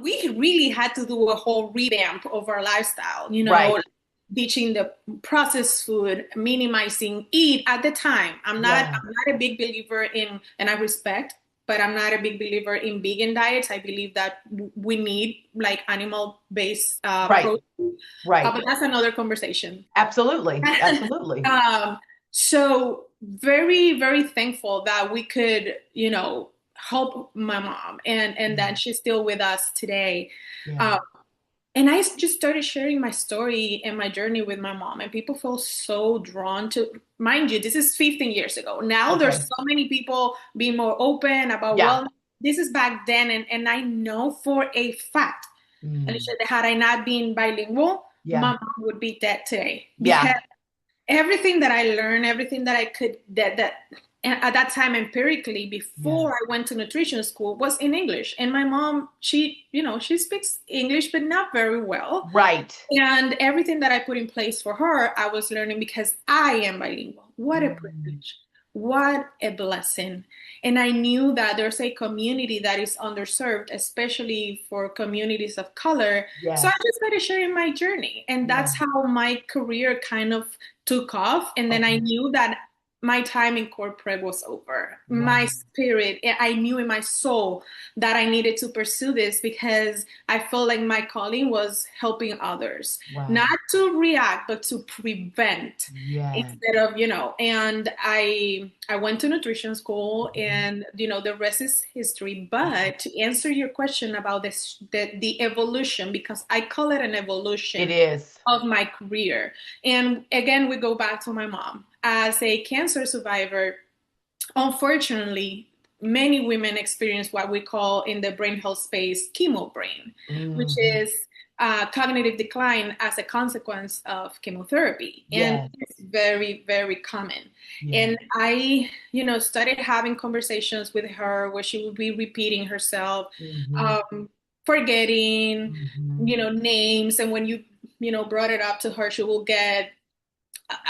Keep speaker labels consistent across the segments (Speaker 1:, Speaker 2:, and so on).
Speaker 1: we really had to do a whole revamp of our lifestyle,
Speaker 2: Right.
Speaker 1: ditching the processed food, minimizing eat at the time.
Speaker 2: Yeah.
Speaker 1: I'm not a big believer in, and I respect, but I'm not a big believer in vegan diets. I believe that we need like animal-based
Speaker 2: Right.
Speaker 1: protein,
Speaker 2: Right.
Speaker 1: but that's another conversation.
Speaker 2: Absolutely. Absolutely.
Speaker 1: um, so very, very thankful that we could, help my mom and
Speaker 2: Yeah.
Speaker 1: that she's still with us today.
Speaker 2: Yeah.
Speaker 1: Um, and I just started sharing my story and my journey with my mom, and people feel so drawn to, mind you, this is 15 years ago. Now there's
Speaker 2: Okay.
Speaker 1: so many people being more open about
Speaker 2: Yeah.
Speaker 1: wellness. This is back then, and I know for a fact,
Speaker 2: Mm.
Speaker 1: Alicia, that had I not been bilingual, my
Speaker 2: Yeah.
Speaker 1: mom would be dead today because
Speaker 2: Yeah.
Speaker 1: everything that I learned, everything that I could that at that time empirically
Speaker 2: Yeah.
Speaker 1: before I went to nutrition school was in English. And my mom, she speaks English, but not very well.
Speaker 2: Right.
Speaker 1: And everything that I put in place for her, I was learning because I am bilingual. What a
Speaker 2: Mm.
Speaker 1: privilege. What a blessing. And I knew that there's a community that is underserved, especially for communities of color. So I
Speaker 2: Yes.
Speaker 1: just started sharing my journey. And
Speaker 2: Yeah.
Speaker 1: that's how my career kind of took off. And then I
Speaker 2: Okay.
Speaker 1: knew that my time in corporate was over. My
Speaker 2: Wow.
Speaker 1: spirit, I knew in my soul that I needed to pursue this because I felt like my calling was helping others,
Speaker 2: Wow.
Speaker 1: not to react, but to prevent
Speaker 2: Yeah.
Speaker 1: instead of, and I went to nutrition school
Speaker 2: Mhm.
Speaker 1: and, the rest is history. But to answer your question about this, the evolution, because I call it an
Speaker 2: It
Speaker 1: evolution
Speaker 2: is.
Speaker 1: of my career. And again, we go back to my mom. As a cancer survivor, unfortunately, many women experience what we call in the brain health space chemo brain, which
Speaker 2: Hmm.
Speaker 1: is cognitive decline as a consequence of chemotherapy. And
Speaker 2: Yes.
Speaker 1: it's very, very common.
Speaker 2: Yeah.
Speaker 1: And I, started having conversations with her where she would be repeating herself,
Speaker 2: Hmm.
Speaker 1: um, forgetting,
Speaker 2: Hmm.
Speaker 1: names. And when brought it up to her, she will get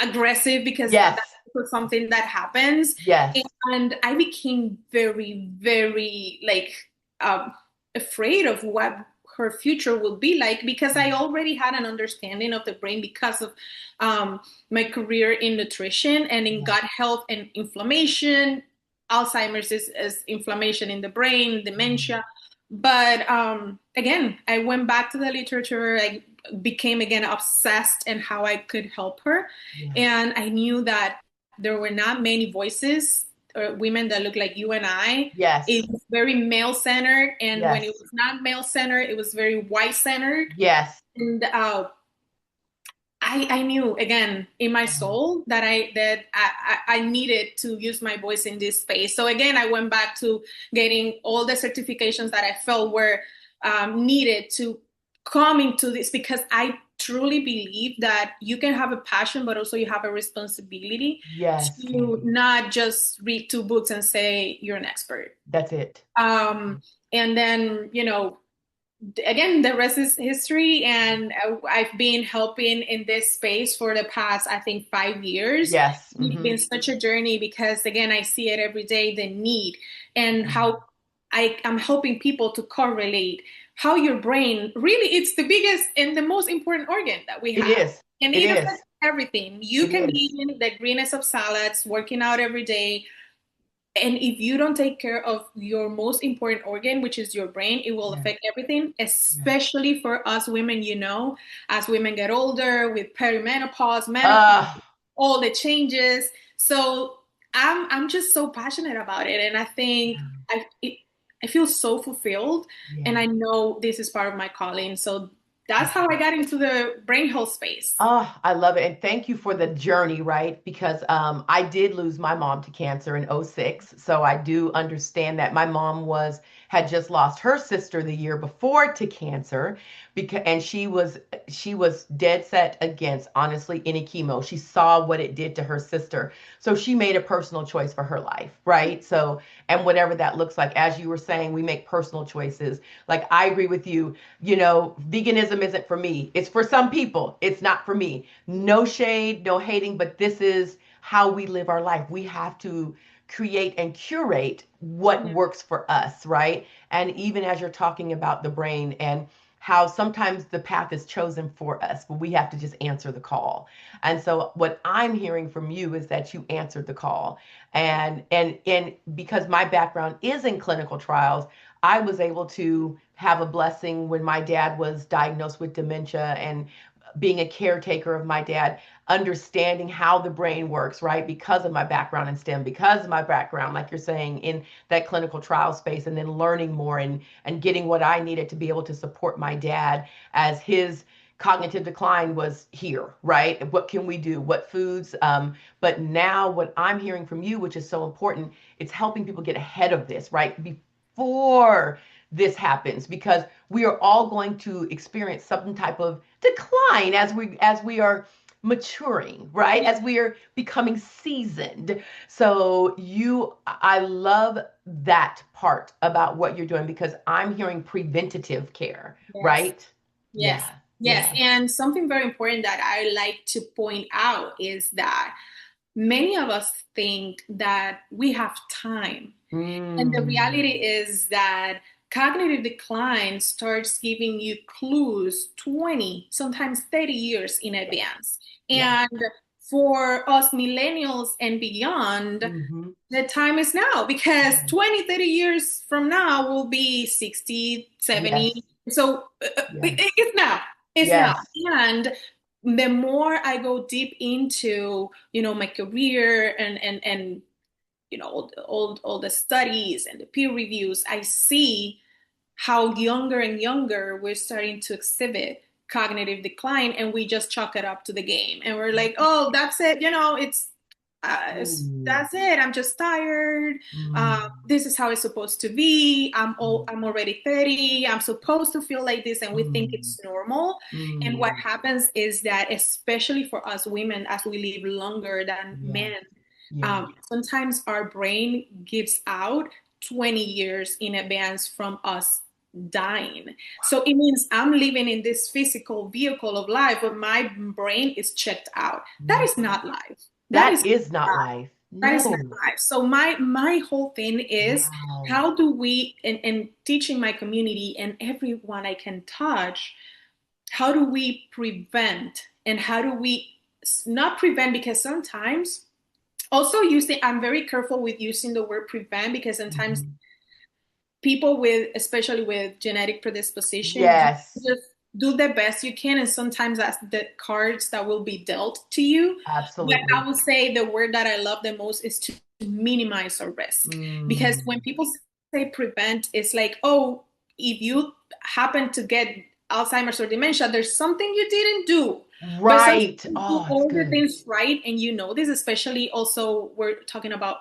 Speaker 1: aggressive because
Speaker 2: Yes.
Speaker 1: that's something that happens.
Speaker 2: Yes.
Speaker 1: And I became very, very like um, afraid of what her future will be like because I already had an understanding of the brain because of um, my career in nutrition and in
Speaker 2: Yeah.
Speaker 1: gut health and inflammation. Alzheimer's is inflammation in the brain,
Speaker 2: Mm.
Speaker 1: dementia. But again, I went back to the literature. I became again obsessed in how I could help her.
Speaker 2: Yeah.
Speaker 1: And I knew that there were not many voices or women that look like you and I.
Speaker 2: Yes.
Speaker 1: It was very male centered. And when it
Speaker 2: Yes.
Speaker 1: was not male centered, it was very white centered.
Speaker 2: Yes.
Speaker 1: And I knew again in my
Speaker 2: Uh,
Speaker 1: soul that I needed to use my voice in this space. So again, I went back to getting all the certifications that I felt were needed to come into this because I truly believe that you can have a passion, but also you have a responsibility
Speaker 2: yes,
Speaker 1: to
Speaker 2: Candy.
Speaker 1: not just read two books and say you're an expert.
Speaker 2: That's it.
Speaker 1: And then, again, the rest is history. And I've been helping in this space for the past, I think, 5 years.
Speaker 2: Yes.
Speaker 1: It's
Speaker 2: Hmm.
Speaker 1: been such a journey because, again, I see it every day, the need and how I'm helping people to correlate how your brain really, it's the biggest and the most important organ that we
Speaker 2: It
Speaker 1: have.
Speaker 2: is.
Speaker 1: And
Speaker 2: It
Speaker 1: it
Speaker 2: is.
Speaker 1: affects everything. You
Speaker 2: It
Speaker 1: can be
Speaker 2: is.
Speaker 1: in the greenest of salads, working out every day, and if you don't take care of your most important organ, which is your brain, it will
Speaker 2: Yeah.
Speaker 1: affect everything,
Speaker 2: Yeah.
Speaker 1: especially for us women, as women get older with perimenopause, menopause,
Speaker 2: Uh,
Speaker 1: all the changes. So I'm just so passionate about it. And I think I feel so fulfilled. And
Speaker 2: yeah.
Speaker 1: I know this is part of my calling. So that's how I got into the brain health space.
Speaker 2: Oh, I love it. And thank you for the journey, right? Because I did lose my mom to cancer in '06. So I do understand that my mom had just lost her sister the year before to cancer and she was dead set against honestly any chemo. She saw what it did to her sister. So she made a personal choice for her life, right? So and whatever that looks like, as you were saying, we make personal choices. Like I agree with you, veganism isn't for me. It's for some people. It's not for me. No shade, no hating, but this is how we live our life. We have to create and curate what
Speaker 1: Yeah.
Speaker 2: works for us, right? And even as you're talking about the brain and how sometimes the path is chosen for us, but we have to just answer the call. And so what I'm hearing from you is that you answered the call. And because my background is in clinical trials, I was able to have a blessing when my dad was diagnosed with dementia and being a caretaker of my dad, understanding how the brain works, right? Because of my background in STEM, because of my background, like you're saying, in that clinical trial space, and then learning more and getting what I needed to be able to support my dad as his cognitive decline was here, right? What can we do? What foods? But now what I'm hearing from you, which is so important, it's helping people get ahead of this, right? Before this happens, because we are all going to experience some type of decline as we are maturing, right?
Speaker 1: Yeah.
Speaker 2: As we are becoming seasoned. So I love that part about what you're doing because I'm hearing preventative care,
Speaker 1: Yes.
Speaker 2: right?
Speaker 1: Yes.
Speaker 2: Yeah,
Speaker 1: Yes.
Speaker 2: yeah.
Speaker 1: And something very important that I like to point out is that many of us think that we have time. And the reality
Speaker 2: Mm,
Speaker 1: is that cognitive decline starts giving you clues 20, sometimes 30 years in
Speaker 2: yes,
Speaker 1: advance.
Speaker 2: yes.
Speaker 1: And for us millennials and beyond,
Speaker 2: Mm-hmm.
Speaker 1: the time is now because
Speaker 2: Yes,
Speaker 1: 20, 30 years from now will be 60,
Speaker 2: yes,
Speaker 1: 70. So
Speaker 2: yes,
Speaker 1: it's now. It's now.
Speaker 2: yes.
Speaker 1: And the more I go deep into, my career and all the studies and the peer reviews, I see how younger and younger we're starting to exhibit cognitive decline, and we just chalk it up to the game, and we're like, oh, that's it,
Speaker 2: Mm,
Speaker 1: that's it. I'm just tired.
Speaker 2: mm,
Speaker 1: This is how it's supposed to be.
Speaker 2: mm,
Speaker 1: I'm already 30. I'm supposed to feel like this, and we think
Speaker 2: mm,
Speaker 1: it's normal. And what
Speaker 2: mm.
Speaker 1: happens is that, especially for us women, as we live longer than
Speaker 2: Yes,
Speaker 1: men,
Speaker 2: yes.
Speaker 1: sometimes our brain gives out 20 years in advance from us dying. So it means I'm living in this physical vehicle of life, but my brain is checked out. That is
Speaker 2: Mhm.
Speaker 1: not life. That
Speaker 2: That
Speaker 1: is
Speaker 2: is not
Speaker 1: not,
Speaker 2: life.
Speaker 1: that is not
Speaker 2: No.
Speaker 1: life. So my whole thing is,
Speaker 2: Wow.
Speaker 1: how do we, and teaching my community and everyone I can touch, how do we prevent, and how do we not prevent, because sometimes also using, I'm very careful with using the word prevent, because sometimes
Speaker 2: Mhm.
Speaker 1: people with, especially with genetic predisposition, you
Speaker 2: Yes,
Speaker 1: just do the best you can, and sometimes that's the cards that will be dealt to you. But I
Speaker 2: absolutely.
Speaker 1: would say the word that I love the most is to minimize our risk, because when
Speaker 2: Mm.
Speaker 1: people say prevent, it's like, oh, if you happen to get Alzheimer's or dementia, there's something you didn't do. But sometimes
Speaker 2: Right.
Speaker 1: you do
Speaker 2: Oh, it's
Speaker 1: all the
Speaker 2: good.
Speaker 1: things right, and this, especially also, we're talking about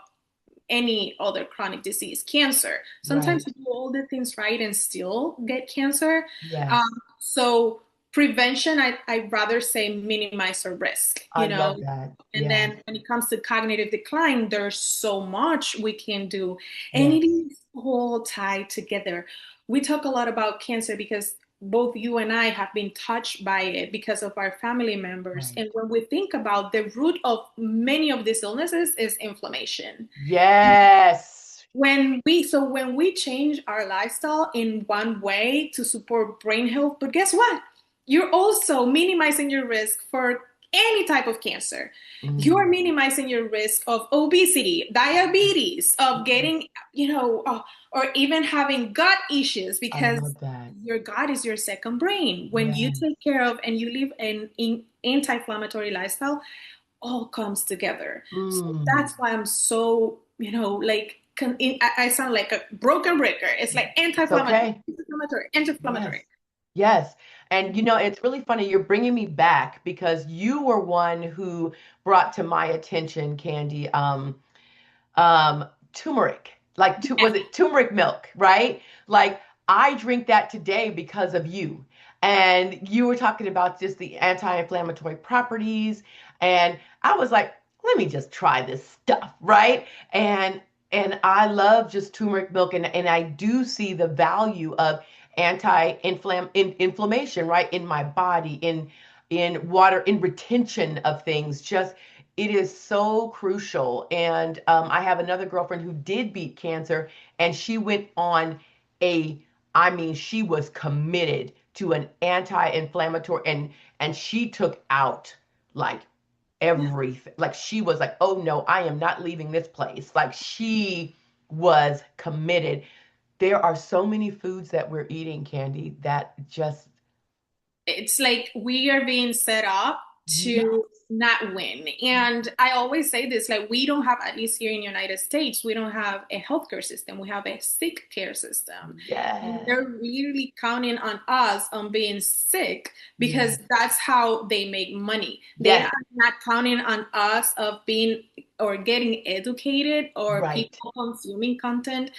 Speaker 1: any other chronic disease, cancer. Sometimes
Speaker 2: Right.
Speaker 1: you do all the things right and still get cancer. Um,
Speaker 2: Yes.
Speaker 1: so prevention, I'd rather say minimize our risk,
Speaker 2: I love that.
Speaker 1: And
Speaker 2: Yes.
Speaker 1: then when it comes to cognitive decline, there's so much we can do. And it
Speaker 2: Yes.
Speaker 1: is all tied together. We talk a lot about cancer because both you and I have been touched by it because of our family members.
Speaker 2: Right.
Speaker 1: And when we think about the root of many of these illnesses is inflammation.
Speaker 2: Yes.
Speaker 1: When we change our lifestyle in one way to support brain health, but guess what? You're also minimizing your risk for any type of cancer. You're
Speaker 2: Mm.
Speaker 1: minimizing your risk of obesity, diabetes, of
Speaker 2: Yes.
Speaker 1: getting, or even having gut issues,
Speaker 2: I
Speaker 1: because
Speaker 2: love that.
Speaker 1: your gut is your second brain. When you
Speaker 2: Yes.
Speaker 1: take care of and you live an anti-inflammatory lifestyle, all comes together. So
Speaker 2: Mm.
Speaker 1: that's why I'm so, like, I sound like a broken breaker. It's like
Speaker 2: It's
Speaker 1: anti-inflammatory,
Speaker 2: okay.
Speaker 1: anti-inflammatory,
Speaker 2: Yes.
Speaker 1: anti-inflammatory.
Speaker 2: Yes. And it's really funny. You're bringing me back because you were one who brought to my attention, Candy, turmeric. Like,
Speaker 1: Yes.
Speaker 2: was it turmeric milk, right? Like, I drink that today because of you. And you were talking about just the anti-inflammatory properties. And I was like, let me just try this stuff, right? And I love just turmeric milk, and I do see the value of inflammation, right, in my body, in water, in retention of things, just It is so crucial. And I have another girlfriend who did beat cancer, and she went on a, I mean, she was committed to an anti-inflammatory, and she took out like everything. Like she was like, oh no, I am not leaving this place. Like she was committed. There are so many foods that we're eating, Candy, that just,
Speaker 1: It's like we are being set up
Speaker 2: yes,
Speaker 1: to not win. And I always say this, like we don't have, at least here in the United States, we don't have a healthcare system. We have a sick care system. And
Speaker 2: yes,
Speaker 1: they're really counting on us on being sick because
Speaker 2: yes,
Speaker 1: that's how they make money. They
Speaker 2: yes,
Speaker 1: are not counting on us of being or getting educated or
Speaker 2: right,
Speaker 1: people consuming content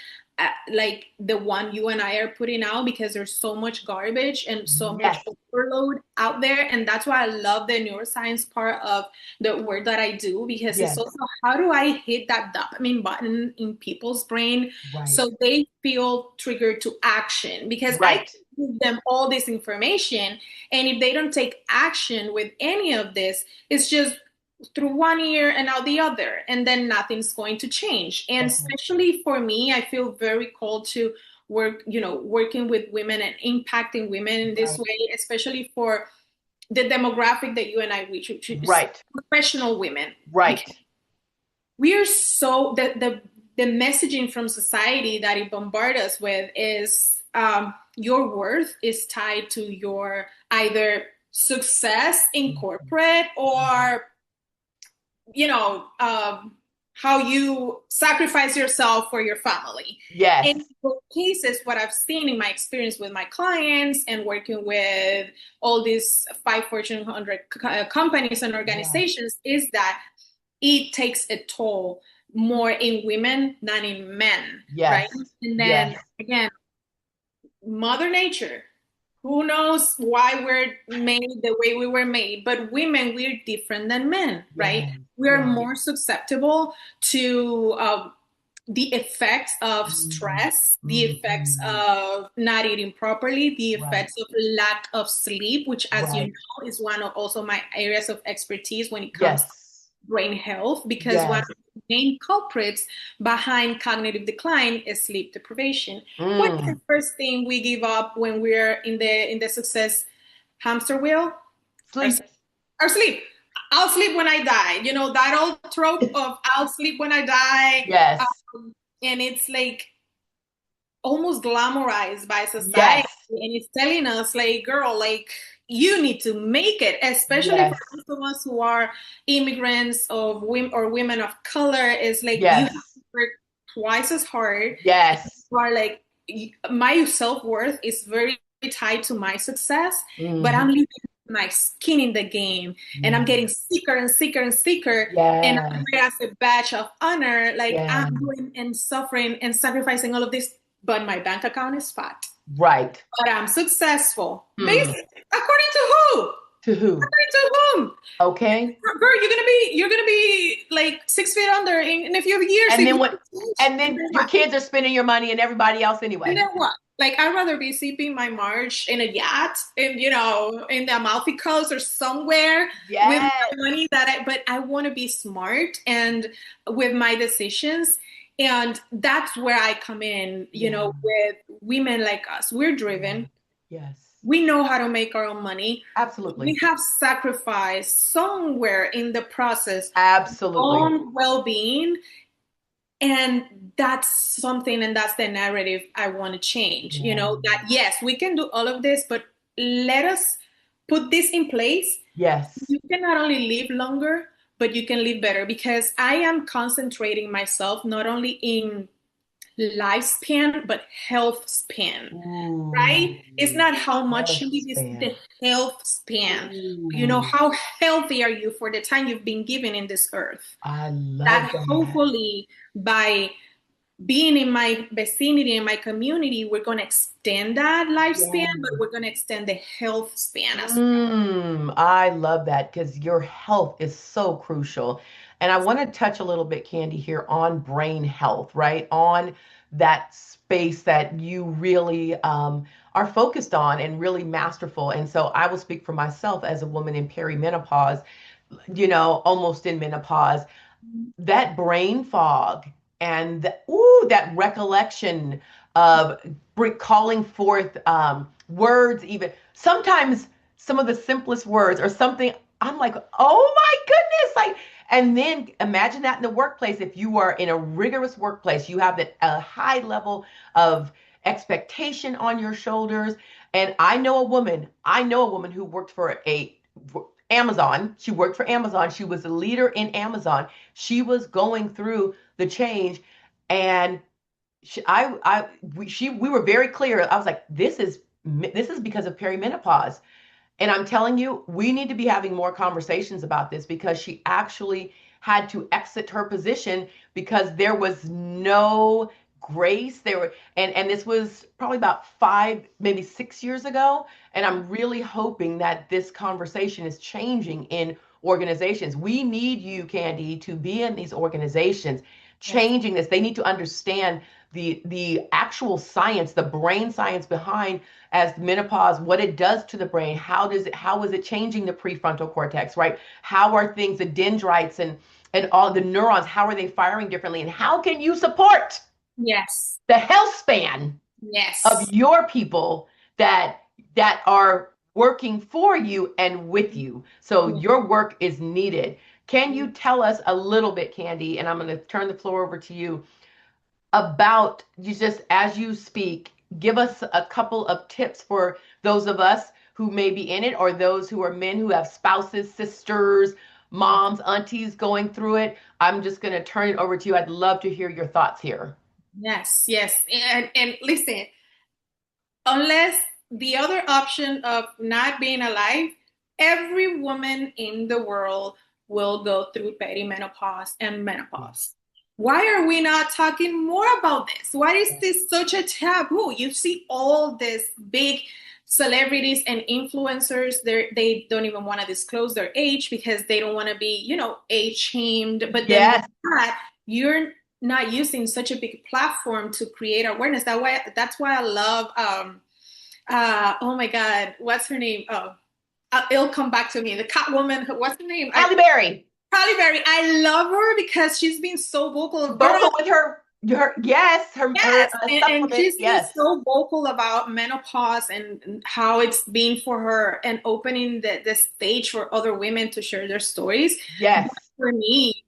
Speaker 1: like the one you and I are putting out because there's so much garbage and so much
Speaker 2: yes,
Speaker 1: overload out there. And that's why I love the neuroscience part of the work that I do because it's
Speaker 2: yes,
Speaker 1: also how do I hit that dopamine button in people's brain
Speaker 2: right,
Speaker 1: so they feel triggered to action because I can
Speaker 2: right,
Speaker 1: give them all this information and if they don't take action with any of this, it's just through one ear and out the other, and then nothing's going to change. And
Speaker 2: that's it,
Speaker 1: especially for me, I feel very called to work, working with women and impacting women in this
Speaker 2: right,
Speaker 1: way, especially for the demographic that you and I reach, which is
Speaker 2: right,
Speaker 1: professional women. Because
Speaker 2: right,
Speaker 1: we are so the messaging from society that it bombards us with is your worth is tied to your either success in
Speaker 2: mhm,
Speaker 1: corporate
Speaker 2: mhm,
Speaker 1: or you know, how you sacrifice yourself for your family.
Speaker 2: yes,
Speaker 1: In both cases, what I've seen in my experience with my clients and working with all these five Fortune 100 companies and
Speaker 2: yes,
Speaker 1: organizations is that it takes a toll more in women than in men, right?
Speaker 2: yes,
Speaker 1: And then
Speaker 2: yes,
Speaker 1: again, Mother Nature. Who knows why we're made the way we were made? But women, we're different than men, right?
Speaker 2: yes,
Speaker 1: We're
Speaker 2: yes,
Speaker 1: more susceptible to the effects of
Speaker 2: mm,
Speaker 1: stress, the effects
Speaker 2: mhm,
Speaker 1: of not eating properly, the
Speaker 2: right,
Speaker 1: effects of lack of sleep, which, as you
Speaker 2: right,
Speaker 1: know, is one of also my areas of expertise when it comes
Speaker 2: yes,
Speaker 1: brain health because one of
Speaker 2: yes,
Speaker 1: the main culprits behind cognitive decline is sleep deprivation. What is the
Speaker 2: mm,
Speaker 1: first thing we give up when we're in the success hamster wheel? Our,
Speaker 2: sleep,
Speaker 1: our sleep. I'll sleep when I die. You know that old trope of I'll sleep when I die,
Speaker 2: yes,
Speaker 1: and it's like almost glamorized by society,
Speaker 2: yes,
Speaker 1: and it's telling us like girl like you need to make it, especially for
Speaker 2: yes,
Speaker 1: those of us who are immigrants of women or women of color. Is like you have
Speaker 2: yes,
Speaker 1: to work twice as hard.
Speaker 2: yes,
Speaker 1: You are like my self-worth is very tied to my success, but I'm
Speaker 2: mhm,
Speaker 1: leaving my skin in the game and I'm getting
Speaker 2: mm,
Speaker 1: sicker and sicker and sicker, and I'm
Speaker 2: yes,
Speaker 1: here as a badge of honor, like I'm
Speaker 2: yes,
Speaker 1: doing and suffering and sacrificing all of this, but my bank account is fat.
Speaker 2: right,
Speaker 1: But I'm successful.
Speaker 2: mm,
Speaker 1: Basically, according to who?
Speaker 2: to who?
Speaker 1: According to whom?
Speaker 2: Okay.
Speaker 1: Girl, you're gonna be like 6 feet under in a few years
Speaker 2: And
Speaker 1: if
Speaker 2: then
Speaker 1: you
Speaker 2: what?
Speaker 1: change.
Speaker 2: And
Speaker 1: And
Speaker 2: then
Speaker 1: then
Speaker 2: your
Speaker 1: what?
Speaker 2: kids are spending your money and everybody else
Speaker 1: And
Speaker 2: anyway.
Speaker 1: then what? Like I'd rather be sipping my March in a yacht in in the Amalfi Coast or somewhere with
Speaker 2: Yes.
Speaker 1: my money but I want to be smart and with my decisions. And that's where I come in,
Speaker 2: Yeah.
Speaker 1: with women like us. We're
Speaker 2: Right.
Speaker 1: driven.
Speaker 2: Yes.
Speaker 1: We know how to make our own money. We
Speaker 2: Absolutely.
Speaker 1: have sacrificed somewhere in the process
Speaker 2: Absolutely.
Speaker 1: on well-being, and that's something, and that's the narrative I want to change.
Speaker 2: Yeah.
Speaker 1: That yes, we can do all of this, but let us put this in place.
Speaker 2: Yes.
Speaker 1: You can not only live longer, but you can live better because I am concentrating myself not only in lifespan, but health span,
Speaker 2: Ooh.
Speaker 1: right? It's not how much
Speaker 2: Health
Speaker 1: you live, it's
Speaker 2: span.
Speaker 1: the health span.
Speaker 2: Ooh.
Speaker 1: How healthy are you for the time you've been given in this earth?
Speaker 2: I love
Speaker 1: That
Speaker 2: that.
Speaker 1: hopefully by being in my vicinity, in my community, we're going to extend that lifespan,
Speaker 2: Yeah.
Speaker 1: but we're going to extend the health span as
Speaker 2: I love that because your health is so crucial. And I want to touch a little bit, Candy, here on brain health, right? On that space that you really are focused on and really masterful. And so I will speak for myself as a woman in perimenopause. almost in menopause, that brain fog and that recollection of calling forth words, even sometimes some of the simplest words or something. I'm like, oh my goodness, like, and then imagine that in the workplace. If you are in a rigorous workplace, you have that a high level of expectation on your shoulders. And I know a woman who worked for a Amazon. She worked for Amazon. She was a leader in Amazon. She was going through the change, and we were very clear. I was like, this is because of perimenopause. And I'm telling you, we need to be having more conversations about this, because she actually had to exit her position because there was no grace. And this was probably about 5, maybe 6 years ago. And I'm really hoping that this conversation is changing in organizations. We need you, Candy, to be in these organizations,
Speaker 1: Yes.
Speaker 2: changing this. They need to understand the actual science, the brain science behind as menopause, what it does to the brain. How is it changing the prefrontal cortex, right? How are things, the dendrites and all the neurons, how are they firing differently? And how can you support
Speaker 1: Yes.
Speaker 2: the health span of
Speaker 1: Yes.
Speaker 2: your people that are working for you and with you? So
Speaker 1: Yes.
Speaker 2: your work is needed. Can you
Speaker 1: Yes.
Speaker 2: tell us a little bit, Candy? And I'm going to turn the floor over to you about, you just as you speak, give us a couple of tips for those of us who may be in it, or those who are men who have spouses, sisters, moms, aunties going through it. I'm just going to turn it over to you. I'd love to hear your thoughts here.
Speaker 1: Yes. Yes. And listen, unless the other option of not being alive, every woman in the world will go through perimenopause and menopause. Why are we not talking more about this? Why is this such a taboo? You see all these big celebrities and influencers, they don't even want to disclose their age because they don't want to be, age shamed. But then with
Speaker 2: Yes.
Speaker 1: that, you're not using such a big platform to create awareness. That's why I love oh my God, what's her name? Oh, it'll come back to me. The Catwoman, what's her name?
Speaker 2: Halle Berry,
Speaker 1: Halle Berry. I love her because she's been so vocal. Girl,
Speaker 2: vocal with her yes, her
Speaker 1: yes, and
Speaker 2: supplement,
Speaker 1: she's been
Speaker 2: yes,
Speaker 1: so vocal about menopause and how it's been for her, and opening the stage for other women to share their stories. But
Speaker 2: yes,
Speaker 1: for me,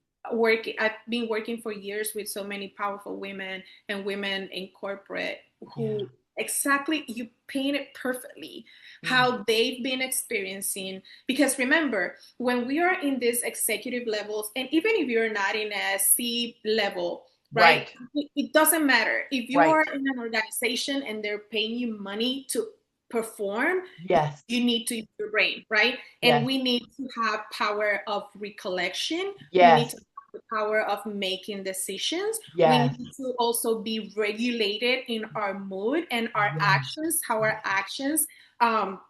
Speaker 1: I've been working for years with so many powerful women and women in corporate
Speaker 2: yeah.
Speaker 1: who exactly you paint it perfectly
Speaker 2: Mm.
Speaker 1: how they've been experiencing. Because remember, when we are in these executive levels, and even if you're not in a C level, right?
Speaker 2: Right,
Speaker 1: It doesn't matter. If you are
Speaker 2: right,
Speaker 1: in an organization and they're paying you money to perform,
Speaker 2: yes,
Speaker 1: you need to use your brain, right? And
Speaker 2: yes,
Speaker 1: we need to have power of recollection. We need to
Speaker 2: yes,
Speaker 1: have the power of making decisions. We
Speaker 2: yes,
Speaker 1: need to also be regulated in our mood and our
Speaker 2: yes,
Speaker 1: actions, how our actions um,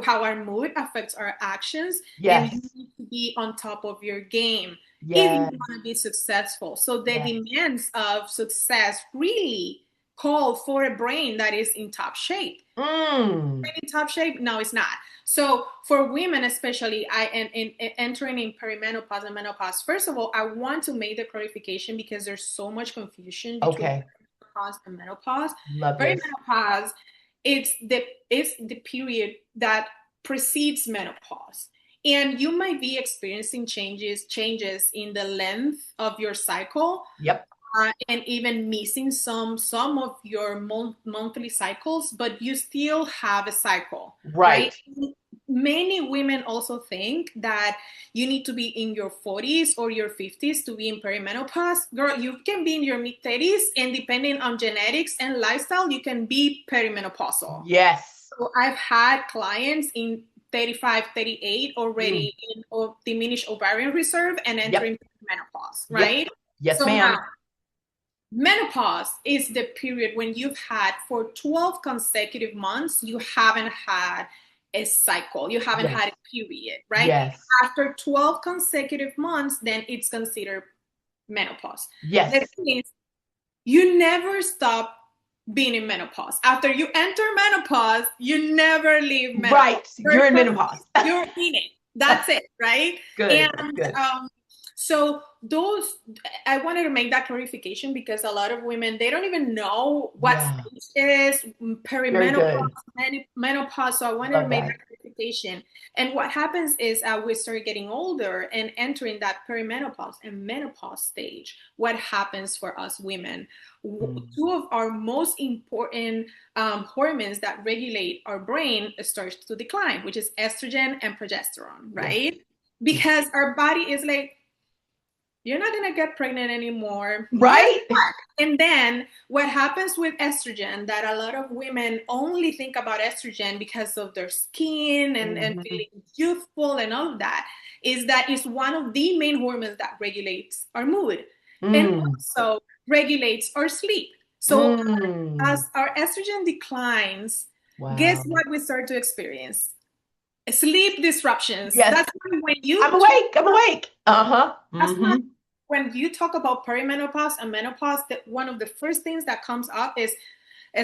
Speaker 1: how our mood affects our actions, and you
Speaker 2: yes,
Speaker 1: need to be on top of your game if you
Speaker 2: yes,
Speaker 1: want to be successful. So the
Speaker 2: yes.
Speaker 1: demands of success really call for a brain that is in top shape.
Speaker 2: Mm.
Speaker 1: In top shape? No, it's not. So for women, especially, I and entering in perimenopause and menopause. First of all, I want to make the clarification because there's so much confusion between
Speaker 2: Okay.
Speaker 1: menopause and menopause.
Speaker 2: Love this.
Speaker 1: Perimenopause, it's the period that precedes menopause, and you might be experiencing changes in the length of your cycle,
Speaker 2: Yep.
Speaker 1: and even missing some of your monthly cycles, but you still have a cycle, right?
Speaker 2: Right.
Speaker 1: Many women also think that you need to be in your 40s or your 50s to be in perimenopause. Girl, you can be in your mid 30s, and depending on genetics and lifestyle, you can be perimenopausal.
Speaker 2: Yes.
Speaker 1: So I've had clients in 35, 38
Speaker 2: Mm.
Speaker 1: already in diminished ovarian reserve and
Speaker 2: Yep.
Speaker 1: entering menopause,
Speaker 2: Yep.
Speaker 1: right?
Speaker 2: Yes,
Speaker 1: So now,
Speaker 2: ma'am.
Speaker 1: menopause is the period when you've had for 12 consecutive months, you haven't had a cycle, you haven't
Speaker 2: Yes.
Speaker 1: had a period, right?
Speaker 2: Yes.
Speaker 1: After 12 consecutive months, then it's considered menopause. The
Speaker 2: Yes.
Speaker 1: thing is, you never stop being in menopause. After you enter menopause, you never leave menopause.
Speaker 2: Right. You're in menopause.
Speaker 1: You're in it. That's it, right?
Speaker 2: Good,
Speaker 1: And
Speaker 2: good.
Speaker 1: so those, I wanted to make that clarification because a lot of women, they don't even know what
Speaker 2: Yeah,
Speaker 1: stage is
Speaker 2: very
Speaker 1: perimenopause,
Speaker 2: good.
Speaker 1: menopause. So I wanted to
Speaker 2: Love
Speaker 1: make that
Speaker 2: that.
Speaker 1: clarification. And what happens is we start getting older and entering that perimenopause and menopause stage. What happens for us women?
Speaker 2: Mm.
Speaker 1: Two of our most important hormones that regulate our brain starts to decline, which is estrogen and progesterone,
Speaker 2: Yes,
Speaker 1: right?
Speaker 2: yes.
Speaker 1: Because our body is like, you're not going to get pregnant anymore. Guess
Speaker 2: Right?
Speaker 1: what? And then what happens with estrogen that a lot of women only think about estrogen because of their skin and
Speaker 2: Hmm.
Speaker 1: feeling youthful and all of that is that it's one of the main hormones that regulates our mood and
Speaker 2: Mm.
Speaker 1: also regulates our sleep. So
Speaker 2: Mm.
Speaker 1: as our estrogen declines, guess
Speaker 2: Wow.
Speaker 1: what we start to experience? Sleep disruptions.
Speaker 2: Yes,
Speaker 1: That's why when you
Speaker 2: I'm
Speaker 1: talk
Speaker 2: awake. I'm
Speaker 1: about,
Speaker 2: awake. Uh-huh.
Speaker 1: that's why
Speaker 2: Hmm.
Speaker 1: when you talk about perimenopause and menopause, that one of the first things that comes up is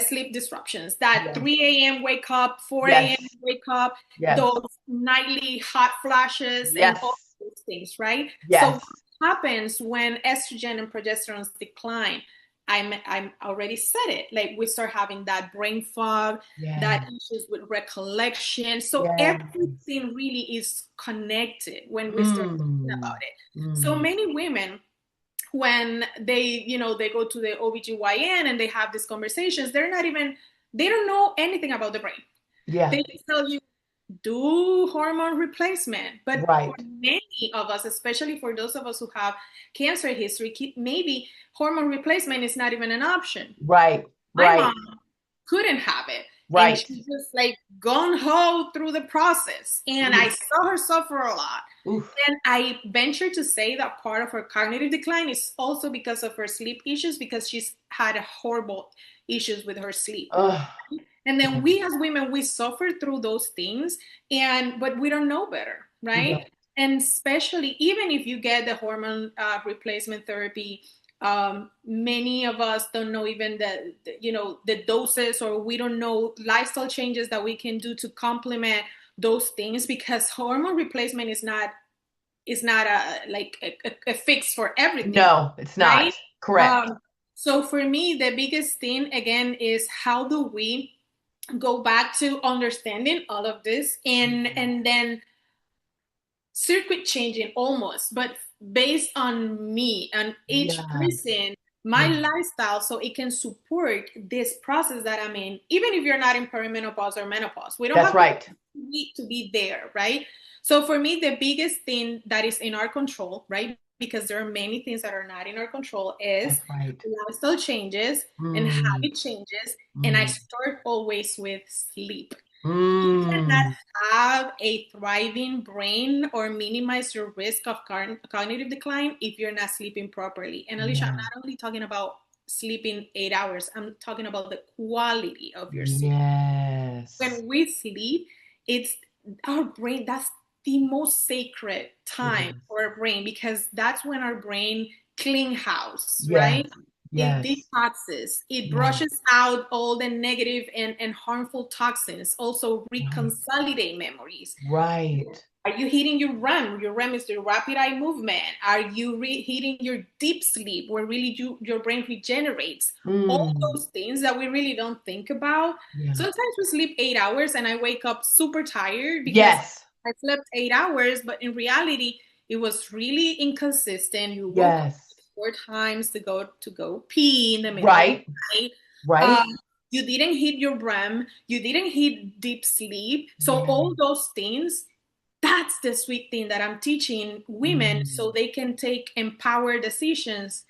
Speaker 1: sleep disruptions. That
Speaker 2: Yes.
Speaker 1: 3 a.m. wake up, 4 a.m.
Speaker 2: Yes.
Speaker 1: wake up,
Speaker 2: Yes.
Speaker 1: those nightly hot flashes, and all
Speaker 2: Yes.
Speaker 1: those things, right? So what
Speaker 2: Yes.
Speaker 1: happens when estrogen and progesterone decline? I'm already said it. Like we start having that brain fog, that
Speaker 2: Yes.
Speaker 1: issues with recollection. So
Speaker 2: Yes.
Speaker 1: everything really is connected when we start talking about
Speaker 2: Mm.
Speaker 1: it. So
Speaker 2: Mm.
Speaker 1: many women, when they go to the OBGYN and they have these conversations, they don't know anything about the brain.
Speaker 2: Yeah.
Speaker 1: They just tell you do hormone replacement. But for
Speaker 2: Right.
Speaker 1: many of us, especially for those of us who have cancer history, maybe hormone replacement is not even an option.
Speaker 2: Right.
Speaker 1: My mom
Speaker 2: Right.
Speaker 1: couldn't have it. And
Speaker 2: Right.
Speaker 1: she just like gun ho through the process. And I
Speaker 2: Oof.
Speaker 1: saw her suffer a lot.
Speaker 2: Oof.
Speaker 1: And I venture to say that part of her cognitive decline is also because of her sleep issues, because she's had horrible issues with her sleep.
Speaker 2: Ugh.
Speaker 1: And then
Speaker 2: Yes.
Speaker 1: we as women, we suffer through those things, and but we don't know better,
Speaker 2: We don't.
Speaker 1: right? And especially even if you get the hormone replacement therapy, many of us don't know even the doses, or we don't know lifestyle changes that we can do to complement those things, because hormone replacement is not a fix for everything,
Speaker 2: No, it's
Speaker 1: right?
Speaker 2: not. Correct.
Speaker 1: um, so for me, the biggest thing again is how do we go back to understanding all of this, and then circuit changing almost, but based on me and each
Speaker 2: Yeah.
Speaker 1: person, my
Speaker 2: Yeah.
Speaker 1: lifestyle, so it can support this process that I'm in, even if you're not in perimenopause or menopause. We don't
Speaker 2: That's
Speaker 1: have to
Speaker 2: right.
Speaker 1: need to be there, right? So for me, the biggest thing that is in our control, right? Because there are many things that are not in our control, is
Speaker 2: That's right.
Speaker 1: lifestyle changes and
Speaker 2: Mm.
Speaker 1: habit changes. And I
Speaker 2: Mm.
Speaker 1: start always with sleep. You cannot
Speaker 2: Mm.
Speaker 1: have a thriving brain or minimize your risk of cognitive decline if you're not sleeping properly. And Alicia, I'm
Speaker 2: Yeah.
Speaker 1: not only talking about sleeping 8 hours, I'm talking about the quality of your sleep.
Speaker 2: Yes.
Speaker 1: When we sleep, it's our brain, that's the most sacred
Speaker 2: It
Speaker 1: time
Speaker 2: is.
Speaker 1: for our brain, because that's when our brain clean house,
Speaker 2: Yes.
Speaker 1: right? It
Speaker 2: Yes.
Speaker 1: detoxes, it
Speaker 2: Yes.
Speaker 1: brushes out all the negative and harmful toxins, also
Speaker 2: Right.
Speaker 1: reconsolidate memories.
Speaker 2: Right.
Speaker 1: Are you hitting your REM? Your REM is the rapid eye movement. Are you hitting your deep sleep, where really your brain regenerates? All
Speaker 2: Mm.
Speaker 1: those things that we really don't think about.
Speaker 2: Yeah.
Speaker 1: Sometimes we sleep 8 hours and I wake up super tired because
Speaker 2: Yes.
Speaker 1: I slept 8 hours, but in reality, it was really inconsistent. You woke up
Speaker 2: Yes.
Speaker 1: 4 times to go pee in the middle of the
Speaker 2: Right.
Speaker 1: night.
Speaker 2: Right.
Speaker 1: Um, you didn't hit your REM. You didn't hit deep sleep. So
Speaker 2: Yeah.
Speaker 1: all those things, that's the sweet thing that I'm teaching women, so
Speaker 2: Mm.
Speaker 1: they can take empowered decisions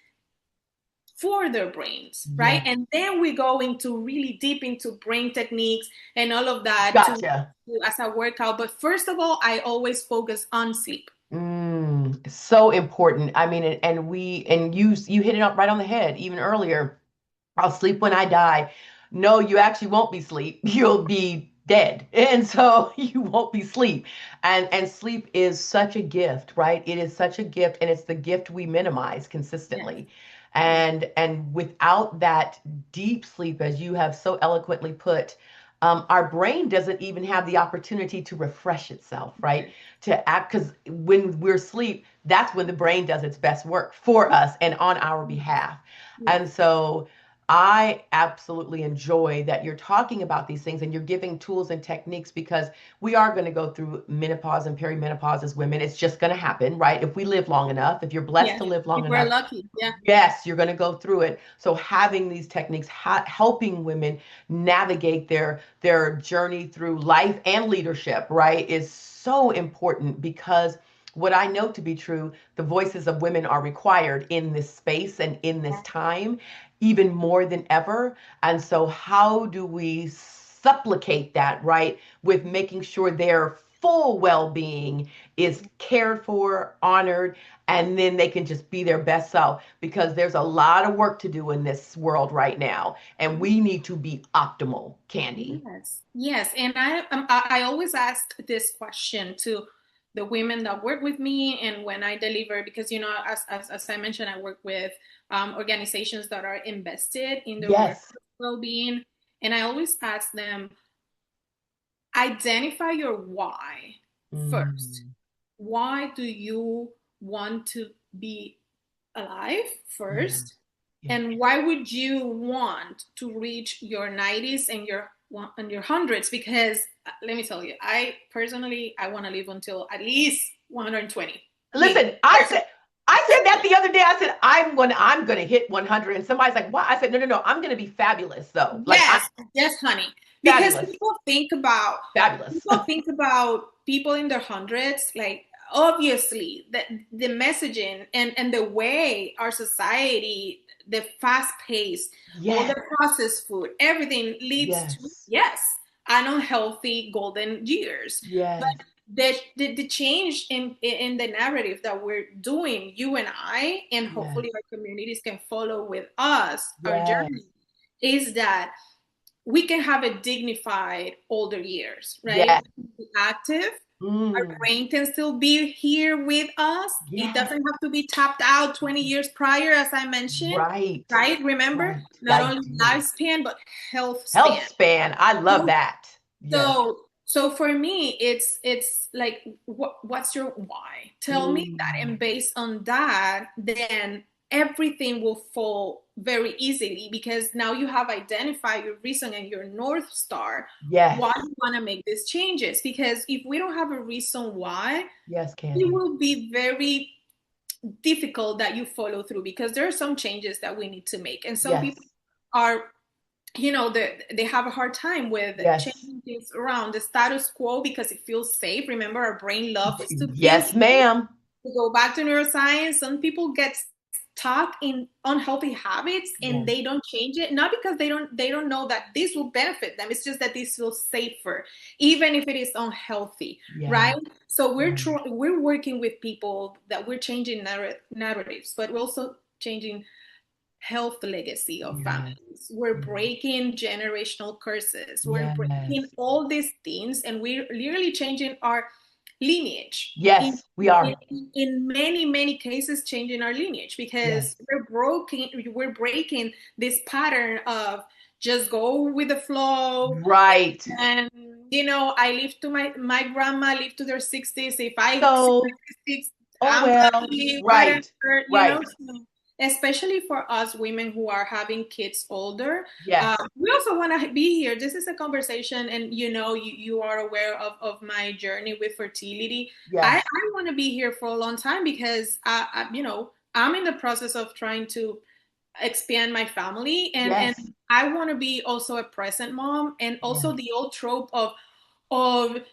Speaker 1: for their brains, right?
Speaker 2: Yes.
Speaker 1: And then we go into really deep into brain techniques and all of that
Speaker 2: Gotcha.
Speaker 1: as a workout. But first of all, I always focus on sleep.
Speaker 2: So important. I mean, and you hit it up right on the head even earlier. I'll sleep when I die. No, you actually won't be sleep. You'll be dead. And so you won't be sleep. And sleep is such a gift, right? It is such a gift, and it's the gift we minimize
Speaker 1: Yes,
Speaker 2: consistently.
Speaker 1: yes,
Speaker 2: And without that deep sleep, as you have so eloquently put, our brain doesn't even have the opportunity to refresh itself, right? To act, because when we're asleep, that's when the brain does its best work for us and on our behalf. And
Speaker 1: Yes.
Speaker 2: so I absolutely enjoy that you're talking about these things and you're giving tools and techniques, because we are going to go through menopause and perimenopause as women. It's just going to happen, right? If we live long enough, if you're blessed
Speaker 1: Yes.
Speaker 2: to live long
Speaker 1: If we're
Speaker 2: enough,
Speaker 1: lucky. Yeah.
Speaker 2: yes, you're going to go through it. So having these techniques, helping women navigate their journey through life and leadership, right, is so important, because what I know to be true, the voices of women are required in this space and in this time, even more than ever. And so how do we supplicate that, right, with making sure their full well-being is cared for, honored, and then they can just be their best self, because there's a lot of work to do in this world right now and we need to be optimal, Candy.
Speaker 1: Yes, yes, and I always ask this question to the women that work with me, and when I deliver, because as I mentioned, I work with organizations that are invested in their work
Speaker 2: Yes.
Speaker 1: well-being, and I always ask them, identify your why first.
Speaker 2: Mm,
Speaker 1: Why do you want to be alive
Speaker 2: yeah,
Speaker 1: first?
Speaker 2: yeah.
Speaker 1: And why would you want to reach your 90s and your hundreds? Because let me tell you, I personally I want to live until at least 120. Me.
Speaker 2: Listen, I said that the other day. I said I'm gonna hit 100, and somebody's like, "What?" I said, "No, no, no. I'm gonna be fabulous, though. Like I'm
Speaker 1: Yes, yes, honey. Because
Speaker 2: fabulous, fabulous."
Speaker 1: people think about people in their hundreds, like obviously the messaging and the way our society, the fast pace, all
Speaker 2: Yes,
Speaker 1: the processed food, everything leads to,
Speaker 2: yes,
Speaker 1: yes, an unhealthy golden years. But
Speaker 2: yes,
Speaker 1: the change in the narrative that we're doing, you and I, and
Speaker 2: yes,
Speaker 1: hopefully our communities can follow with us, our
Speaker 2: yes,
Speaker 1: journey, is that we can have a dignified older years, right?
Speaker 2: yes.
Speaker 1: We can be active. Our
Speaker 2: Mm,
Speaker 1: brain can still be here with us. It
Speaker 2: yes.
Speaker 1: doesn't have to be tapped out 20 years prior, as I mentioned,
Speaker 2: Right,
Speaker 1: right? Remember,
Speaker 2: right.
Speaker 1: not
Speaker 2: I
Speaker 1: only
Speaker 2: do.
Speaker 1: lifespan, but health
Speaker 2: Health
Speaker 1: span.
Speaker 2: span. I love that. Yes.
Speaker 1: So for me, it's like, what's your why? Tell me that,
Speaker 2: Mm,
Speaker 1: and based on that, then everything will fall very easily, because now you have identified your reason and your North Star,
Speaker 2: yes.
Speaker 1: why you want to make these changes. Because if we don't have a reason why,
Speaker 2: Yes,
Speaker 1: it
Speaker 2: Candy.
Speaker 1: will be very difficult that you follow through, because there are some changes that we need to make, and some
Speaker 2: Yes.
Speaker 1: people are, they have a hard time with
Speaker 2: Yes.
Speaker 1: changing things around the status quo because it feels safe. Remember, our brain loves to feel
Speaker 2: Yes,
Speaker 1: safe.
Speaker 2: ma'am.
Speaker 1: To go back to neuroscience, some people get stuck in unhealthy habits and
Speaker 2: Yes.
Speaker 1: they don't change it, not because they don't know that this will benefit them. It's just that this feels safer, even if it is unhealthy, right?
Speaker 2: Yes.
Speaker 1: So we're
Speaker 2: Yes.
Speaker 1: we're working with people that we're changing narratives, but we're also changing health legacy of
Speaker 2: Yes.
Speaker 1: families. We're breaking generational curses. We're breaking
Speaker 2: Yes.
Speaker 1: all these things, and we're literally changing our lineage. In,
Speaker 2: Yes, we are.
Speaker 1: in many, many cases, changing our lineage, because
Speaker 2: Yes.
Speaker 1: we're breaking this pattern of just go with the flow.
Speaker 2: Right.
Speaker 1: And I live to my grandma lived to their 60s. If I see
Speaker 2: So,
Speaker 1: my 60s,
Speaker 2: oh
Speaker 1: I'm gonna
Speaker 2: well.
Speaker 1: live
Speaker 2: Right.
Speaker 1: whatever.
Speaker 2: Right.
Speaker 1: So especially for us women who are having kids older,
Speaker 2: Yes.
Speaker 1: we also want to be here. This is a conversation, and you are aware of my journey with fertility. I
Speaker 2: Yes.
Speaker 1: want to be here for a long time, because I'm in the process of trying to expand my family, and
Speaker 2: Yes.
Speaker 1: I want to be also a present mom, and also
Speaker 2: Yes.
Speaker 1: the old trope of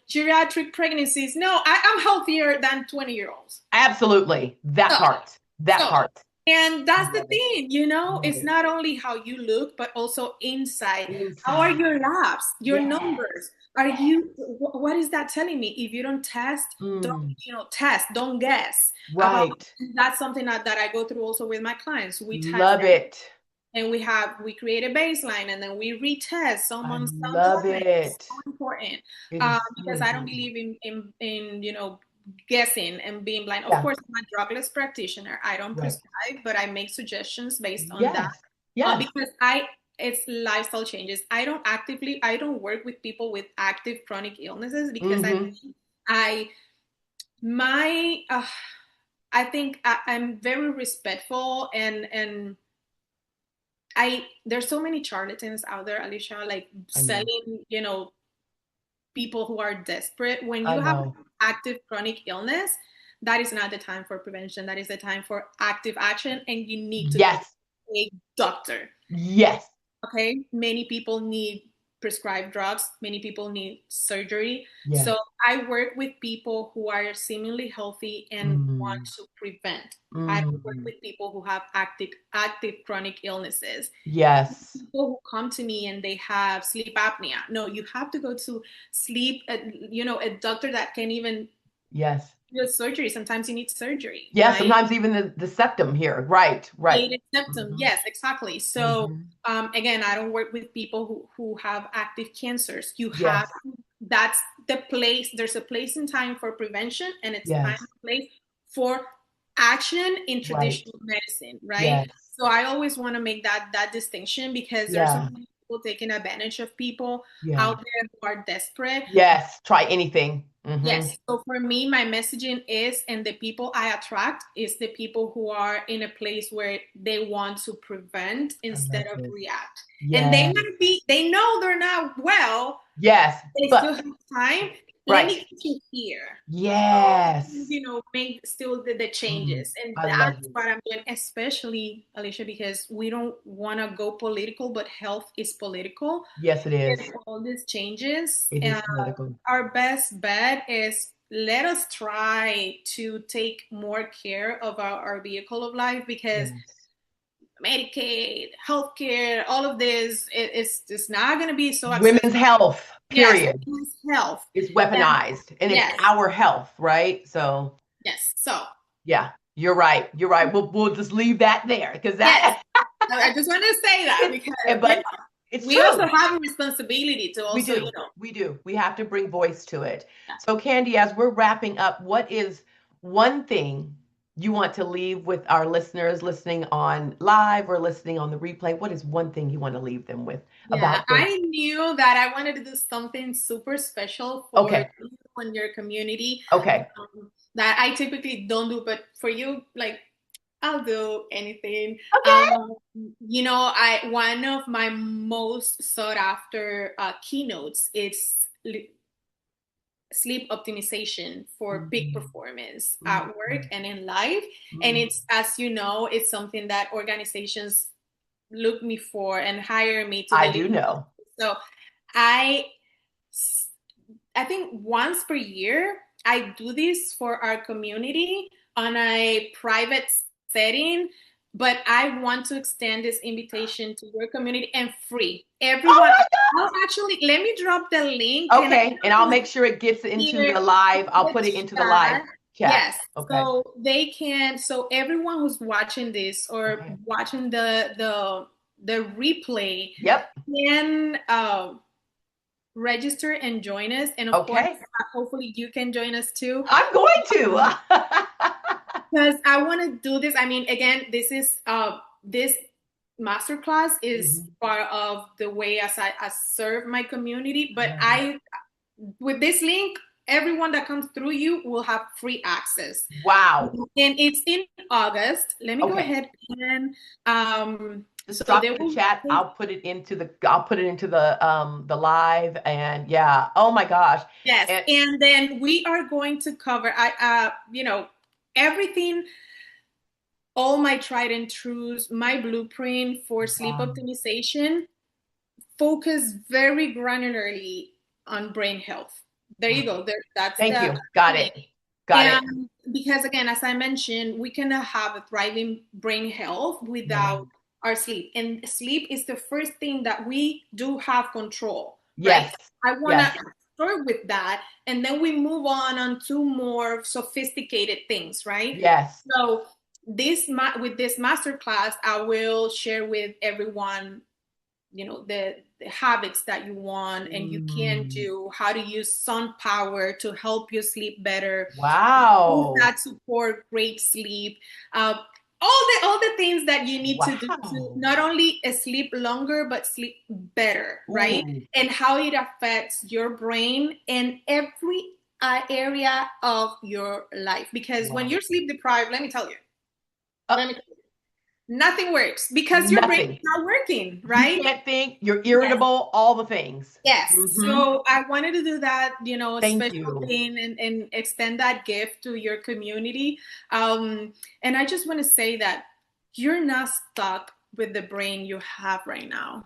Speaker 1: geriatric pregnancies. No, I'm healthier than 20-year-olds.
Speaker 2: Absolutely. That
Speaker 1: So,
Speaker 2: part. That
Speaker 1: so,
Speaker 2: part.
Speaker 1: and
Speaker 2: I
Speaker 1: that's the
Speaker 2: love it.
Speaker 1: thing,
Speaker 2: Love
Speaker 1: it's
Speaker 2: it.
Speaker 1: not only how you look, but also inside. How are
Speaker 2: Inside.
Speaker 1: your labs, your
Speaker 2: Yes.
Speaker 1: numbers? Are
Speaker 2: Yes.
Speaker 1: you, what is that telling me? If you don't test, don't,
Speaker 2: Mm.
Speaker 1: test, don't guess.
Speaker 2: Right.
Speaker 1: That's something that I go through also with my clients. We test,
Speaker 2: Love it.
Speaker 1: and we create a baseline, and then we retest some
Speaker 2: I
Speaker 1: months down the
Speaker 2: love
Speaker 1: line. It's so
Speaker 2: it.
Speaker 1: important,
Speaker 2: It is so
Speaker 1: because I don't
Speaker 2: important.
Speaker 1: believe in guessing and being blind. Of
Speaker 2: Yeah.
Speaker 1: course, I'm a drugless practitioner. I don't
Speaker 2: Right.
Speaker 1: prescribe, but I make suggestions based on that,
Speaker 2: Yes. Yes.
Speaker 1: because I it's lifestyle changes. I don't work with people with active chronic illnesses because
Speaker 2: Mm-hmm.
Speaker 1: I, my, I think I'm very respectful and there's so many charlatans out there, Alicia, like
Speaker 2: I know.
Speaker 1: selling, people who are desperate. When
Speaker 2: I
Speaker 1: you have
Speaker 2: know.
Speaker 1: active chronic illness, that is not the time for prevention. That is the time for active action, and you need to go to
Speaker 2: Yes.
Speaker 1: a doctor.
Speaker 2: Yes.
Speaker 1: Okay, many people need prescribed drugs, many people need surgery.
Speaker 2: Yes.
Speaker 1: So I work with people who are seemingly healthy and want
Speaker 2: Mm.
Speaker 1: to prevent. I don't work
Speaker 2: Mm.
Speaker 1: with people who have active chronic illnesses.
Speaker 2: Yes.
Speaker 1: People who come to me and they have sleep apnea. No, you have to go to sleep, a doctor that can even
Speaker 2: Yes.
Speaker 1: do surgery. Sometimes you need surgery,
Speaker 2: Yeah,
Speaker 1: right?
Speaker 2: sometimes even the septum here. Right, right.
Speaker 1: Created symptom.
Speaker 2: Hmm.
Speaker 1: Yes, exactly. So
Speaker 2: Hmm.
Speaker 1: again, I don't work with people who have active cancers. You have,
Speaker 2: Yes,
Speaker 1: that's the place. There's a place and time for prevention, and it's time
Speaker 2: yes,
Speaker 1: and place for action in
Speaker 2: right.
Speaker 1: traditional medicine, right?
Speaker 2: Yes,
Speaker 1: So I always want to make that distinction because there's so
Speaker 2: yeah,
Speaker 1: many people taking advantage of people
Speaker 2: yeah.
Speaker 1: out there who are desperate.
Speaker 2: Yes, try anything. Hmm.
Speaker 1: Yes. So for me, my messaging is, and the people I attract is the people who are in a place where they want to prevent
Speaker 2: I love
Speaker 1: instead of
Speaker 2: this.
Speaker 1: react. And
Speaker 2: Yes,
Speaker 1: they know they're not well,
Speaker 2: yes,
Speaker 1: they still
Speaker 2: but
Speaker 1: have time. Let
Speaker 2: right.
Speaker 1: me get you here. So,
Speaker 2: Yes.
Speaker 1: make still the
Speaker 2: Mm,
Speaker 1: changes. And
Speaker 2: I love
Speaker 1: that's
Speaker 2: it.
Speaker 1: what I'm doing, especially, Alicia, because we don't want to go political, but health is political.
Speaker 2: Yes, it
Speaker 1: With
Speaker 2: is.
Speaker 1: all these changes,
Speaker 2: It is political.
Speaker 1: our best bet is let us try to take more care of our vehicle of life because
Speaker 2: Yes.
Speaker 1: Medicaid, healthcare, all of this, it's just not going to be so
Speaker 2: Women's
Speaker 1: accessible.
Speaker 2: health,
Speaker 1: Yes,
Speaker 2: period,
Speaker 1: women's health.
Speaker 2: is
Speaker 1: And
Speaker 2: weaponized and it's
Speaker 1: yes,
Speaker 2: our health, right? So,
Speaker 1: yes. So,
Speaker 2: yeah, you're right. You're right. We'll just leave that there because
Speaker 1: yes,
Speaker 2: that
Speaker 1: I just want to say that
Speaker 2: it's,
Speaker 1: because,
Speaker 2: but it's
Speaker 1: we also
Speaker 2: true.
Speaker 1: have a responsibility to
Speaker 2: We
Speaker 1: also,
Speaker 2: do. We do. We have to bring voice to it.
Speaker 1: yeah.
Speaker 2: So, Candy, as we're wrapping up, what is one thing you want to leave with our listeners listening on live or listening on the replay? What is one thing you want to leave them with
Speaker 1: Yeah,
Speaker 2: about this?
Speaker 1: I knew that I wanted to do something super special for
Speaker 2: Okay.
Speaker 1: you and your community,
Speaker 2: Okay.
Speaker 1: that I typically don't do, but for you, like, I'll do anything.
Speaker 2: Okay.
Speaker 1: I one of my most sought after keynotes is sleep optimization for peak
Speaker 2: Mm,
Speaker 1: performance at work
Speaker 2: mm,
Speaker 1: and in life. And
Speaker 2: mm.
Speaker 1: it's, as you know, it's something that organizations look me for and hire me to
Speaker 2: I
Speaker 1: deliver.
Speaker 2: do know.
Speaker 1: So I I think once per year I do this for our community on a private setting, but I want to extend this invitation to your community and free.
Speaker 2: Oh
Speaker 1: Everyone,
Speaker 2: my
Speaker 1: I'll actually let me drop the link
Speaker 2: God.
Speaker 1: and
Speaker 2: Okay. And I'll make sure it gets into
Speaker 1: here
Speaker 2: the live. I'll
Speaker 1: the
Speaker 2: put it into the live
Speaker 1: chat.
Speaker 2: chat.
Speaker 1: Yes,
Speaker 2: Okay.
Speaker 1: so they can. So everyone who's watching this or
Speaker 2: Okay.
Speaker 1: watching the replay
Speaker 2: Yep.
Speaker 1: can register and join us. And of course,
Speaker 2: Okay.
Speaker 1: hopefully you can join us too.
Speaker 2: I'm going to.
Speaker 1: Because I want to do this. I mean, again, this masterclass is
Speaker 2: Mhm.
Speaker 1: part of the way as I serve my community.
Speaker 2: I
Speaker 1: But
Speaker 2: love it.
Speaker 1: with this link, everyone that comes through you will have free access.
Speaker 2: Wow.
Speaker 1: And it's in August. Let me go
Speaker 2: Okay.
Speaker 1: ahead and
Speaker 2: Just
Speaker 1: so
Speaker 2: drop
Speaker 1: they
Speaker 2: it in the
Speaker 1: will.
Speaker 2: chat. I'll put it into the live and yeah. Oh my gosh.
Speaker 1: Yes,
Speaker 2: And
Speaker 1: and then we are going to cover everything, all my tried and truths, my blueprint for sleep
Speaker 2: wow.
Speaker 1: optimization, focus very granularly on brain health. There you go. There, that's
Speaker 2: Thank
Speaker 1: the
Speaker 2: you. Got
Speaker 1: link.
Speaker 2: it. Got it.
Speaker 1: And because again, as I mentioned, we cannot have a thriving brain health
Speaker 2: No.
Speaker 1: without our sleep. And sleep is the first thing that we do have control, right?
Speaker 2: Yes.
Speaker 1: I want to
Speaker 2: Yes.
Speaker 1: start with that. And then we move on to more sophisticated things, right?
Speaker 2: Yes.
Speaker 1: So with this masterclass, I will share with everyone, the habits that you want and you can
Speaker 2: Mm.
Speaker 1: do, how to use sun power to help you sleep better, foods
Speaker 2: Wow.
Speaker 1: that support great sleep, uh, all the things that you need to do to
Speaker 2: Wow.
Speaker 1: not only sleep longer but sleep better, right?
Speaker 2: Ooh,
Speaker 1: And how it affects your brain and every area of your life. Because when
Speaker 2: wow.
Speaker 1: you're sleep deprived, let me tell you,
Speaker 2: Uh,
Speaker 1: let me tell you, nothing works because your brain is
Speaker 2: Nothing.
Speaker 1: not working,
Speaker 2: You
Speaker 1: right?
Speaker 2: can't think, you're
Speaker 1: Yes.
Speaker 2: irritable, all the things.
Speaker 1: Yes.
Speaker 2: Hmm.
Speaker 1: So I wanted to do that, a
Speaker 2: Thank
Speaker 1: special
Speaker 2: you.
Speaker 1: thing and extend that gift to your community. And I just want to say that you're not stuck with the brain you have right now.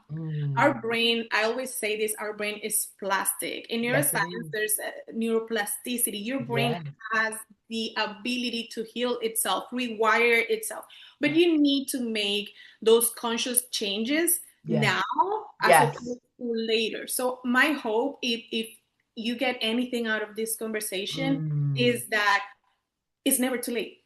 Speaker 1: Our
Speaker 2: Mm,
Speaker 1: brain, I always say this, our brain is plastic. In
Speaker 2: yes, it
Speaker 1: neuroscience,
Speaker 2: is.
Speaker 1: there's a neuroplasticity. Your brain
Speaker 2: Yes,
Speaker 1: has the ability to heal itself, rewire itself. But
Speaker 2: yes,
Speaker 1: you need to make those conscious changes
Speaker 2: yes,
Speaker 1: now as
Speaker 2: yes.
Speaker 1: opposed to later. So my hope, if you get anything out of this conversation,
Speaker 2: Mm,
Speaker 1: is that it's never too late.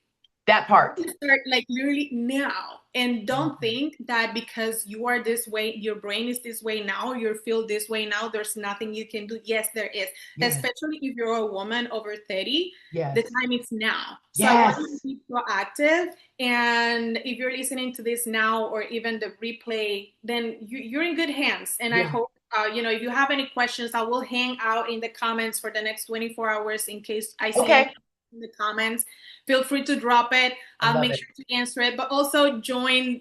Speaker 2: that part.
Speaker 1: Start like literally now, and don't
Speaker 2: Mhm.
Speaker 1: think that because you are this way, your brain is this way now, you feel this way now, there's nothing you can do. Yes, there is,
Speaker 2: Yes,
Speaker 1: especially if you're a woman over 30. The
Speaker 2: yes,
Speaker 1: time is now, so I want you to
Speaker 2: yes,
Speaker 1: be proactive. And if you're listening to this now or even the replay, then you're in good hands. And I
Speaker 2: yeah.
Speaker 1: hope if you have any questions, I will hang out in the comments for the next 24 hours in case I see any
Speaker 2: Okay.
Speaker 1: in the comments. Feel free to drop it.
Speaker 2: I
Speaker 1: I'll
Speaker 2: love
Speaker 1: make
Speaker 2: it.
Speaker 1: sure to answer it, but also join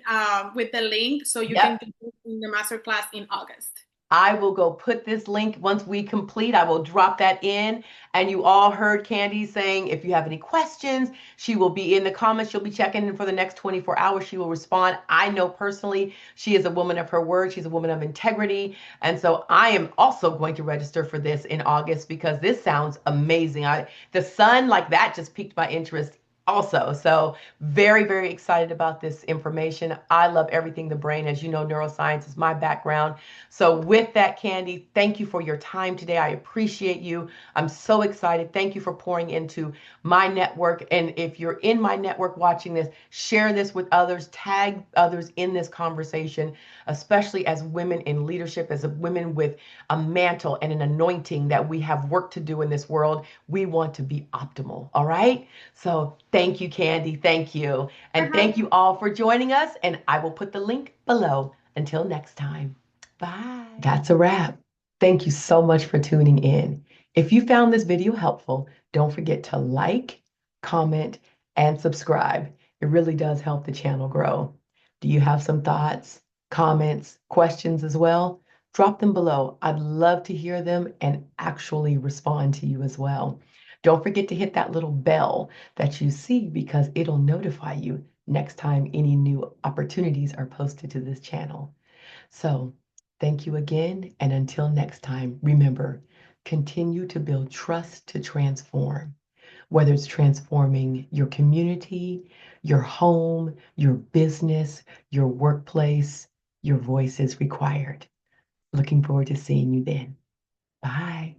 Speaker 1: with the link so you can
Speaker 2: Yep.
Speaker 1: do it in the masterclass in August.
Speaker 2: I will go put this link once we complete. I will drop that in. And you all heard Candy saying if you have any questions, she will be in the comments. She'll be checking in for the next 24 hours. She will respond. I know personally she is a woman of her word. She's a woman of integrity. And so I am also going to register for this in August because this sounds amazing. The sun like that just piqued my interest also. So very, very excited about this information. I love everything the brain. As you know, neuroscience is my background. So with that, Candy, thank you for your time today. I appreciate you. I'm so excited. Thank you for pouring into my network. And if you're in my network watching this, share this with others, tag others in this conversation, especially as women in leadership, as women with a mantle and an anointing that we have work to do in this world. We want to be optimal. All right. So thank you, Candy. Thank you. And thank you all for joining us. And I will put the link below. Until next time. Bye. That's a wrap. Thank you so much for tuning in. If you found this video helpful, don't forget to like, comment, and subscribe. It really does help the channel grow. Do you have some thoughts, comments, questions as well? Drop them below. I'd love to hear them and actually respond to you as well. Don't forget to hit that little bell that you see because it'll notify you next time any new opportunities are posted to this channel. So, thank you again. And until next time, remember, continue to build trust to transform, whether it's transforming your community, your home, your business, your workplace, your voice is required. Looking forward to seeing you then. Bye.